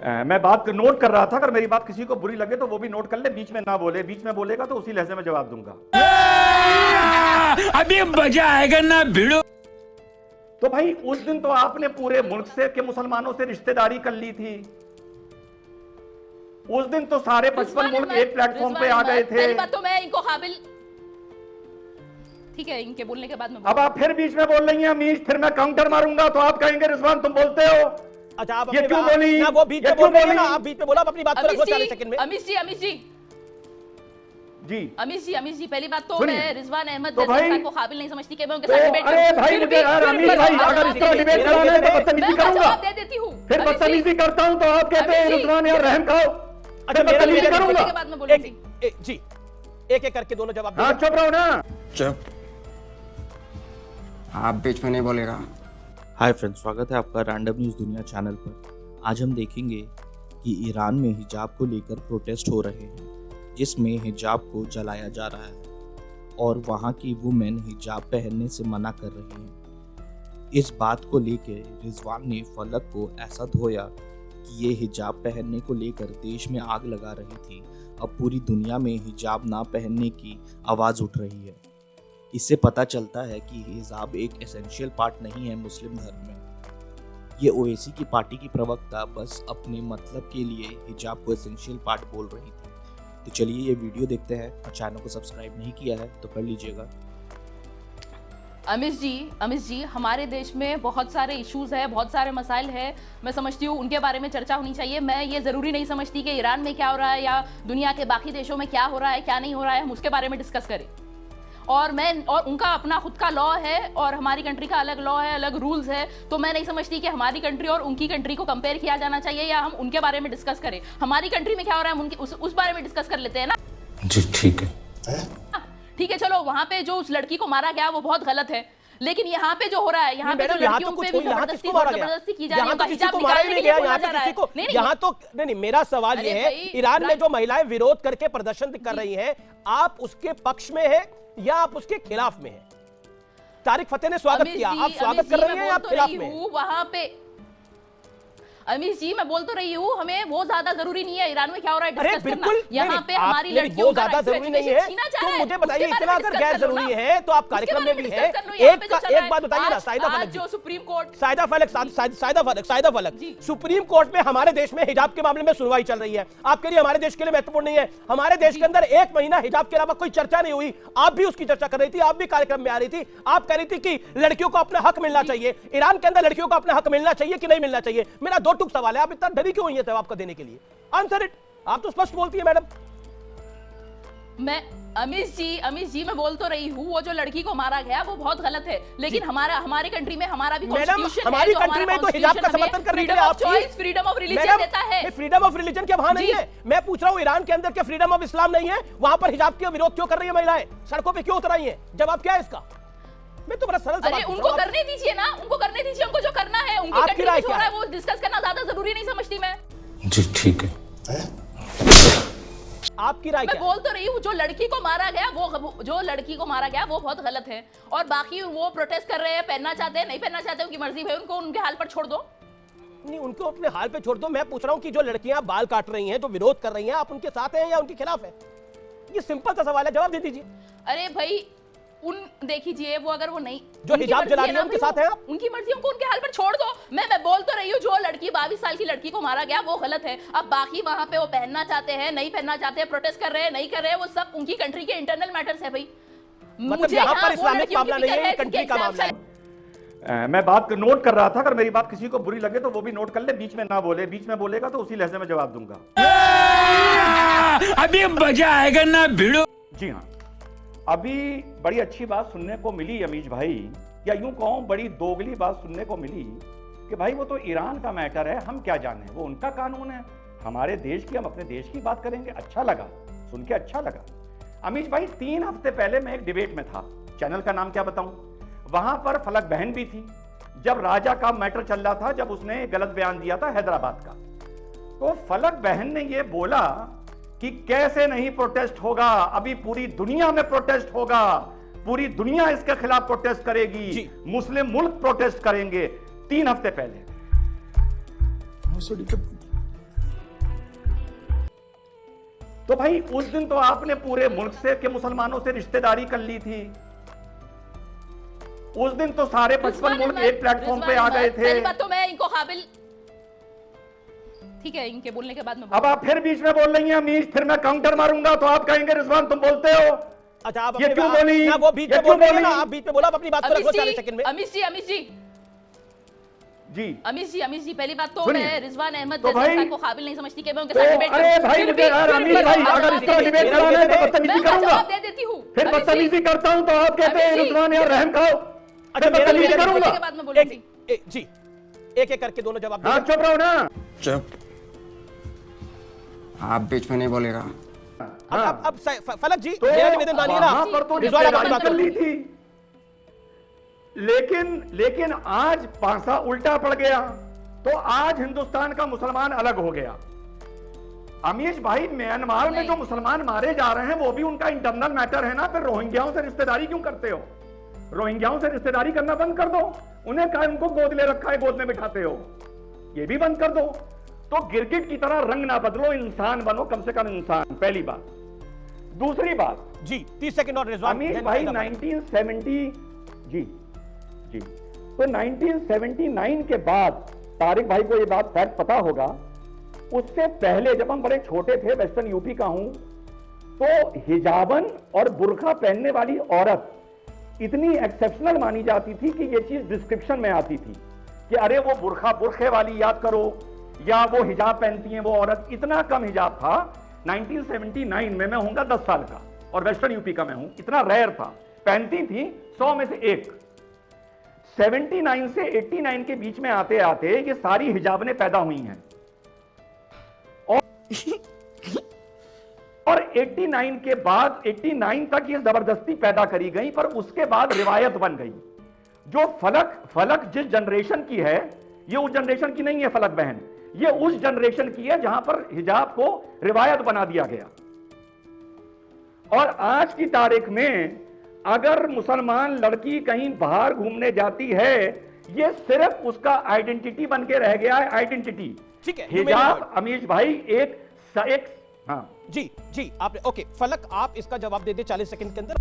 मैं बात नोट कर रहा था, अगर मेरी बात किसी को बुरी लगे तो वो भी नोट कर ले, बीच में ना बोले, बीच में बोलेगा तो उसी लहजे में जवाब दूंगा। अभी मजा आएगा ना भिड़ो। तो भाई उस दिन तो आपने पूरे मुल्क से के मुसलमानों से रिश्तेदारी कर ली थी। उस दिन तो सारे 55 मुल्क एक प्लेटफॉर्म पे आ गए थे। पहली बात तो मैं इनको काबिल, ठीक है, इनके बोलने के बाद में अब आप फिर बीच में बोल रही हैं अमीश, फिर मैं काउंटर मारूंगा तो आप कहेंगे रिजवान तुम बोलते हो। अच्छा, आप ये क्यों बोली ना, वो बीच में बोल रही है ना, आप बीच में बोला, आप अपनी बात को रखो 40 सेकंड में। अमीश जी, पहली बात तो मैं रिजवान अहमद तो भाई को काबिल नहीं समझती कि मैं उनके साथ डिबेट अरे भाई मुझे यार अमीश भाई, अगर इस तरह डिबेट कराना है तो बदतमीजी करूंगा, जवाब दे देती हूं। फिर बदतमीजी करता हूं तो आप कहते हैं रिजवान यार रहम खाओ। अच्छा, बदतमीजी करूंगा के बाद में बोलूंगी जी, एक एक करके दोनों जवाब। हाँ चुप रहो ना, चुप, आप बीच में नहीं बोलेगा। हाय फ्रेंड्स, स्वागत है आपका रैंडम न्यूज़ दुनिया चैनल पर। आज हम देखेंगे कि ईरान में हिजाब को लेकर प्रोटेस्ट हो रहे हैं, जिसमें हिजाब को जलाया जा रहा है और वहाँ की वुमेन हिजाब पहनने से मना कर रही हैं। इस बात को लेकर रिजवान ने फलक को ऐसा धोया कि ये हिजाब पहनने को लेकर देश में आग लगा रही थी। अब पूरी दुनिया में हिजाब ना पहनने की आवाज़ उठ रही है। इससे पता चलता है कि हिजाब एक एसेंशियल पार्ट नहीं है मुस्लिम धर्म में। ये ओवैसी की पार्टी की प्रवक्ता बस अपने मतलब के लिए हिजाब को एसेंशियल पार्ट बोल रही थी। तो चलिए ये वीडियो देखते हैं, और चैनल को सब्सक्राइब नहीं किया है तो कर लीजिएगा। अमीश जी, हमारे देश में बहुत सारे इश्यूज है, बहुत सारे मसाइल है। मैं समझती हूँ उनके बारे में चर्चा होनी चाहिए। मैं ये ज़रूरी नहीं समझती कि ईरान में क्या हो रहा है या दुनिया के बाकी देशों में क्या हो रहा है, क्या नहीं हो रहा है, हम उसके बारे में डिस्कस करें। और उनका अपना खुद का लॉ है और हमारी कंट्री का अलग लॉ है, अलग रूल्स है। तो मैं नहीं समझती कि हमारी कंट्री और उनकी कंट्री को कंपेयर किया जाना चाहिए या हम उनके बारे में डिस्कस करें। हमारी कंट्री में क्या हो रहा है हम उस बारे में डिस्कस कर लेते हैं ना। जी ठीक है, चलो, वहां पे जो उस लड़की को मारा गया वो बहुत गलत है, लेकिन यहाँ पे जो हो रहा है, यहाँ पे जो लड़कियों पे भी जबरदस्ती की जा रही है, हिजाब निकालने के लिए बोला जा रहा है। यहाँ तो नहीं, मेरा सवाल ये है, ईरान में जो महिलाएं विरोध करके प्रदर्शन कर रही हैं, आप उसके पक्ष में है या आप उसके खिलाफ में है? तारिक फतेह ने स्वागत किया, आप स्वागत कर रही हैं या आप खिलाफ में हैं? वहां पे अमीश जी, मैं बोल तो रही हूँ, हमें वो ज्यादा जरूरी नहीं है ईरान में क्या हो रहा है डिस्कस करना। यहाँ पे हमारी लड़कियों वो ज्यादा जरूरी नहीं है तो मुझे बताइए, इतना अगर गैर जरूरी है तो आप कार्यक्रम में भी है। एक बात बताइए ना, साइदा फलक जो सुप्रीम कोर्ट, साइदा फलक सुप्रीम कोर्ट में हमारे देश में हिजाब के मामले में सुनवाई चल रही है। आप कह रही है हमारे देश के लिए महत्वपूर्ण नहीं है। हमारे देश के अंदर 1 महीना हिजाब के अलावा कोई चर्चा नहीं हुई। आप भी उसकी चर्चा कर रही थी, आप भी कार्यक्रम में आ रही थी। आप कह रही थी कि लड़कियों को अपना हक मिलना चाहिए, ईरान के अंदर लड़कियों को अपना हक मिलना चाहिए कि नहीं मिलना चाहिए। मेरा 2 टूक सवाल है, आप इतना डरी क्यों है जवाब का देने के लिए? Answer it. आप तो स्पष्ट बोलती है मैडम। अमीश जी, मैं बोल तो रही हूँ, वो जो लड़की को मारा गया वो बहुत गलत है, लेकिन हमारी कंट्री में हमारा भी कॉन्स्टिट्यूशन है। हमारी कंट्री में तो हिजाब का समर्थन करने के लिए आप फ्रीडम ऑफ रिलीजन देता है। फ्रीडम ऑफ रिलीजन के वहां नहीं है। मैं पूछ रहा हूँ, ईरान के अंदर क्या फ्रीडम ऑफ इस्लाम नहीं है? वहां पर हिजाब का विरोध क्यों कर रही है महिलाएं? सड़कों पर क्यों उतर आई है? जवाब क्या है इसका? मैं तो बड़ा सरल सवाल पूछ रहा हूं। उनको करने दीजिए ना, उनको करने दीजिए, उनको जो करना है, उनकी कंट्री में हो रहा है वो डिस्कस करना ज्यादा जरूरी नहीं समझती मैं। जी ठीक है, आपकी राय क्या? मैं बोल तो रही हूँ, जो लड़की को मारा गया वो बहुत गलत है, और बाकी वो प्रोटेस्ट कर रहे हैं, पहनना चाहते हैं नहीं पहनना चाहते उनकी मर्जी है, उनको उनके हाल पर छोड़ दो। नहीं, उनको अपने हाल पे छोड़ दो। मैं पूछ रहा हूँ कि जो लड़कियां बाल काट रही हैं, जो विरोध कर रही हैं, आप उनके साथ हैं या उनके खिलाफ हैं? ये सिंपल सा सवाल है, जवाब दे दीजिए। अरे भाई, देखिए, वो अगर वो नहीं जो हिजाब जला रही है उनके साथ है आप? उनकी मर्जी, उनको उनके हाल पर छोड़ दो। मैं बोल तो रही हूँ, जो लड़की 22 साल की लड़की को मारा गया वो गलत है। अब बाकी वहां पे वो पहनना चाहते हैं नहीं पहनना चाहते हैं, प्रोटेस्ट कर रहे हैं नहीं कर रहे हैं, वो सब उनकी कंट्री के इंटरनल मैटर्स है भाई। मतलब यहाँ पर इस्लामिक मामला नहीं है, कंट्री का मामला है। मैं बात नोट कर रहा था, अगर मेरी बात किसी को बुरी लगे तो वो भी नोट कर ले, बीच में ना बोले, बीच में बोलेगा तो उसी लहजे में जवाब दूंगा। अभी मजा आएगा ना भिड़ो। जी हाँ, अभी बड़ी अच्छी बात सुनने को मिली अमीश भाई, या यूं कहूं बड़ी दोगली बात सुनने को मिली कि भाई वो तो ईरान का मैटर है, हम क्या जाने, वो उनका कानून है, हमारे देश की, हम अपने देश की बात करेंगे। अच्छा लगा सुन के, अच्छा लगा। अमीश भाई, 3 हफ्ते पहले मैं एक डिबेट में था, चैनल का नाम क्या बताऊं, वहां पर फलक बहन भी थी। जब राजा का मैटर चल रहा था, जब उसने गलत बयान दिया था हैदराबाद का, तो फलक बहन ने यह बोला कि कैसे नहीं प्रोटेस्ट होगा, अभी पूरी दुनिया में प्रोटेस्ट होगा, पूरी दुनिया इसके खिलाफ प्रोटेस्ट करेगी, मुस्लिम मुल्क प्रोटेस्ट करेंगे। 3 हफ्ते पहले तो भाई उस दिन तो आपने पूरे मुल्क से के मुसलमानों से रिश्तेदारी कर ली थी। उस दिन तो सारे 55 मुल्क एक प्लेटफॉर्म पे आ गए थे। पहली बात तो मैं इनको काबिल, ठीक है, इनके बोलने के बाद मैं अब आप फिर बीच में बोल रही हैं अमीश, फिर मैं काउंटर मारूंगा तो आप कहेंगे रिजवान तुम बोलते हो। अच्छा आप ये क्यों बोली? ना वो बीच में बोल रहे हैं ना, आप बीच में बोला, आप अपनी बात को रखो 40 सेकंड में। अमीश जी जी अमीश जी पहली बात तो सुनिए। मैं रिजवान अहमद तो भाई जैसा को काबिल नहीं समझती कि मैं उनके तो साथ डिबेट करूं। अरे भाई फिर मुझे भी- यार फिर अमीश भी भाई मैं अगर इसका जवाब डिबेट दे- कराना है तो मैं बदतमीजी उनका करूंगा। जवाब दे देती हूं। फिर अमीश जी, बदतमीजी करता हूं तो आप कहते हैं अमीश जी। रिजवान यार रहम खाओ। अच्छा फिर बदतमीजी मेरा करूंगा। के बाद मैं बोलूंगी। जी एक एक करके दोनों जवाब हाँ दीजिए। चुप रहो ना। चुप। आप बीच में नहीं बोलेगा। अब फलक जी तो मेरा निवेदन मानिए ना, वहां पर तो रिजवान आप अपनी बात कर ली करो। थी, लेकिन आज पासा उल्टा पड़ गया। तो आज हिंदुस्तान का मुसलमान अलग हो गया। अमीश भाई म्यांमार में जो मुसलमान मारे जा रहे हैं वो भी उनका इंटरनल मैटर है ना। फिर रोहिंग्याओं से रिश्तेदारी क्यों करते हो? रोहिंग्याओं से रिश्तेदारी करना बंद कर दो। उन्हें कहा उनको गोद ले रखा है, गोद में बिठाते हो, ये भी बंद कर दो। तो गिरगिट की तरह रंग ना बदलो, इंसान बनो, कम से कम इंसान। पहली बात। दूसरी बात जी 30 सेकंड और रिजवान। अमीर भाई 1970 जी तो 1979 के बाद, तारिक भाई को ये बात फैक्ट पता होगा, उससे पहले जब हम बड़े छोटे थे, वेस्टर्न यूपी का हूं, तो हिजाबन और बुर्का पहनने वाली औरत इतनी एक्सेप्शनल मानी जाती थी कि ये चीज डिस्क्रिप्शन में आती थी कि अरे वो बुर्खे वाली याद करो, या वो हिजाब पहनती है वो औरत। इतना कम हिजाब था 1979 में। मैं होऊंगा 10 साल का और वेस्टर्न यूपी का मैं हूं। इतना रेयर था, पहनती थी 100 में से एक। 79 से 89 के बीच में आते आते ये सारी हिजाबनें पैदा हुई हैं और 89 के बाद 89 तक ये जबरदस्ती पैदा करी गई, पर उसके बाद रिवायत बन गई। जो फलक जिस जनरेशन की है, ये उस जनरेशन की नहीं है फलक बहन, ये उस जनरेशन की है जहां पर हिजाब को रिवायत बना दिया गया। और आज की तारीख में अगर मुसलमान लड़की कहीं बाहर घूमने जाती है, ये सिर्फ उसका आइडेंटिटी बन के रह गया है। आइडेंटिटी, ठीक है। हिजाब अमीश भाई एक हाँ जी आपने ओके फलक आप इसका जवाब दे दे 40 सेकंड के अंदर।